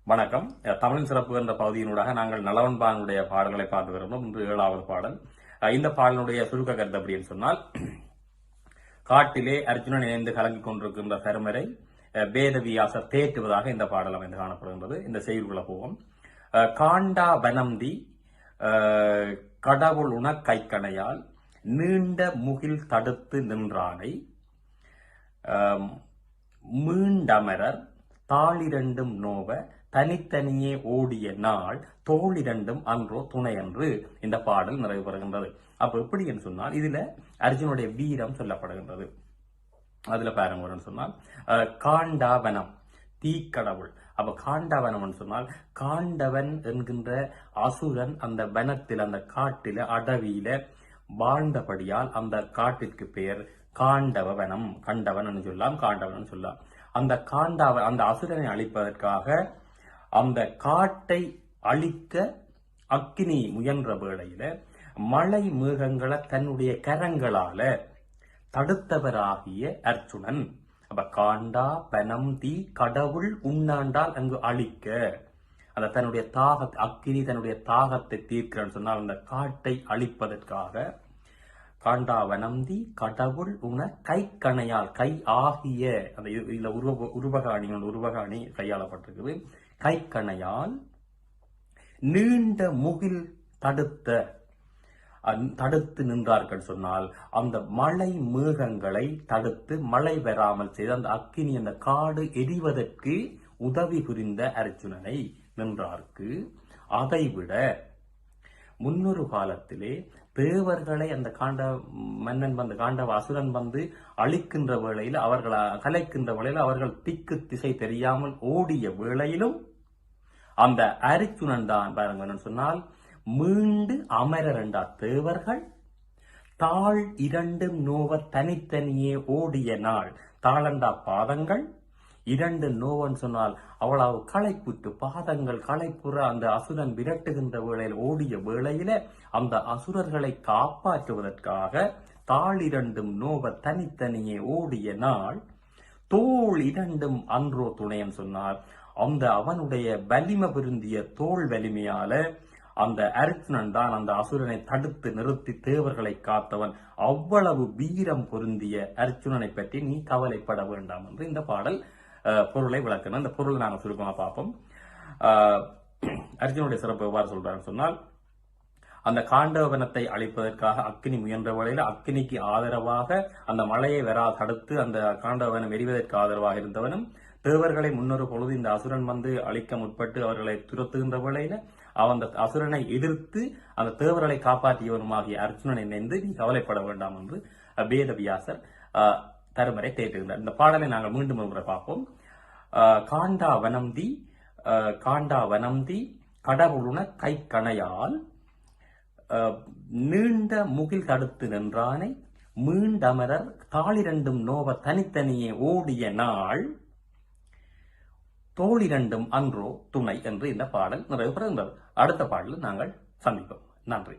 வணக்கம். தமிழின் சிறப்பு என்ற பகுதியினூடாக நாங்கள் நலவன்பானுடைய பாடல்களை பார்த்து வருகிறோம். இன்று 7வது பாடல். இந்த பாடலுடைய சுருக்க கருத்து அப்படின்னு சொன்னால், காட்டிலே அர்ஜுனன் இணைந்து கலங்கிக் கொண்டிருக்கின்ற தருமரை வேதவியாசர் தேற்றுவதாக இந்த பாடல் அமைந்து காணப்படுகின்றது. இந்த செய்திக்குள்ள போவோம். காண்டா வனம்தி கடவுள் உண கைக்கணையால் நீண்ட முகில் தடுத்து நின்றானை மீண்டமரர் தாளிரண்டும் நோவ தனித்தனியே ஓடிய நாள் தோளிரண்டும் அன்றோ துணையன்று இந்த பாடல் நிறைவு பெறுகின்றது. அப்ப எப்படி என்று சொன்னால், இதுல அர்ஜுனுடைய வீரம் சொல்லப்படுகின்றது. அதுல பாருங்க சொன்னால், காண்டாவனம் தீக்கடவுள். அப்ப காண்டவனம் சொன்னால், காண்டவன் என்கின்ற அசுரன் அந்த வனத்தில், அந்த காட்டில, அடவியில வாழ்ந்தபடியால் அந்த காட்டிற்கு பெயர் காண்டவ வனம். கண்டவன் சொல்லலாம், காண்டவன் சொல்லலாம். அந்த அசுரனை அழிப்பதற்காக அந்த காட்டை அழிக்க அக்கினி முயன்ற வேளையில மழை மேகங்களை தன்னுடைய கரங்களால தடுத்தவராகிய அர்ஜுனன். அப்ப காண்டா வனம் தீ கடவுள் உண்ணாண்டால் அங்கு அழிக்க, அந்த தன்னுடைய அக்கினி தன்னுடைய தாகத்தை தீர்க்கிறான்னு சொன்னால் அந்த காட்டை அழிப்பதற்காக காண்டாவனந்தி கடவுள் உண கைக்கணையால், கை ஆகிய அந்த இதுல உருவகாணி கையாளப்பட்டிருக்குது. கைக்கணையால் நீண்ட முகில் தடுத்து நின்றார்கள் சொன்னால், அந்த மழை மேகங்களை தடுத்து மழை வராமல் செய்து அந்த அக்கினி, அந்த காடு எரிவதற்கு உதவி புரிந்த அர்ஜுனனை நின்றார்க்கு. அதைவிட முன்னொரு காலத்திலே தேவர்களை அந்த காண்டவ அசுரன் வந்து அழிக்கின்ற வேளையில், அவர்கள் கலைக்கின்ற வேளையில், அவர்கள் திக்கு திசை தெரியாமல் ஓடிய வேளையிலும் அந்த அர்ஜுனன் தான் பாருங்க சொன்னால், மீண்டு அமரர் என்றா தேவர்கள் தாள் இரண்டும் நோவ தனித்தனியே ஓடிய நாள். தாளண்டா பாதங்கள், இரண்டு நோவன் சொன்னால் அவ்வளவு களைப்புற்று பாதங்கள் களைப்புற அந்த அசுரன் விரட்டுகின்ற வேளையில் ஓடிய வேளையில அந்த அசுரர்களை காப்பாற்றுவதற்காக தாள் இரண்டும் நோவ தனித்தனியே ஓடிய நாள் தோள் இரண்டும் அன்றோ துணையன் சொன்னார். அந்த அவனுடைய வலிமை பொருந்திய தோல் வலிமையால அந்த அர்ஜுனன் தான் அந்த அசுரனை தடுத்து நிறுத்தி தேவர்களை காத்தவன். அவ்வளவு வீரம் பொருந்திய அர்ஜுனனை பற்றி நீ கவலைப்பட வேண்டாம் என்று இந்த பாடல் பொருளை விளக்கணும். இந்த பொருளை நாங்கள் சுருக்கமா பார்ப்போம். அர்ஜுனுடைய சிறப்பு எவ்வாறு சொல்றாருன்னு சொன்னால், அந்த காண்டவனத்தை அழிப்பதற்காக அக்கினி முயன்ற வேளையில் அக்கினிக்கு ஆதரவாக அந்த மழையை தடுத்து அந்த காண்டவனம் எரிவதற்கு ஆதரவாக இருந்தவனும், தேவர்களை முன்னொரு பொழுது இந்த அசுரன் வந்து அழிக்க முற்பட்டு அவர்களை துரத்துகின்ற வேளையில அந்த அசுரனை எதிர்த்து அந்த தேவர்களை காப்பாற்றியவனுமாகிய அர்ஜுனனை நினைந்து நீ கவலைப்பட வேண்டாம் என்று வேதவியாசர் தருமரை தேற்றுகின்றார். இந்த பாடலை நாங்கள் மீண்டும் ஒரு முறை பார்ப்போம். காண்டா வனம்தி கடவுளுன கைக்கணையால் நீண்ட முகில் தடுத்து நின்றானை மீண்டமரர் தாளிரண்டும் நோவ தனித்தனியே ஓடிய நாள் தோளிரண்டும் அன்றோ துணை என்று இந்த பாடல் நிறைவு பெறுகின்றது. அடுத்த பாடலில் நாங்கள் சந்திப்போம். நன்றி.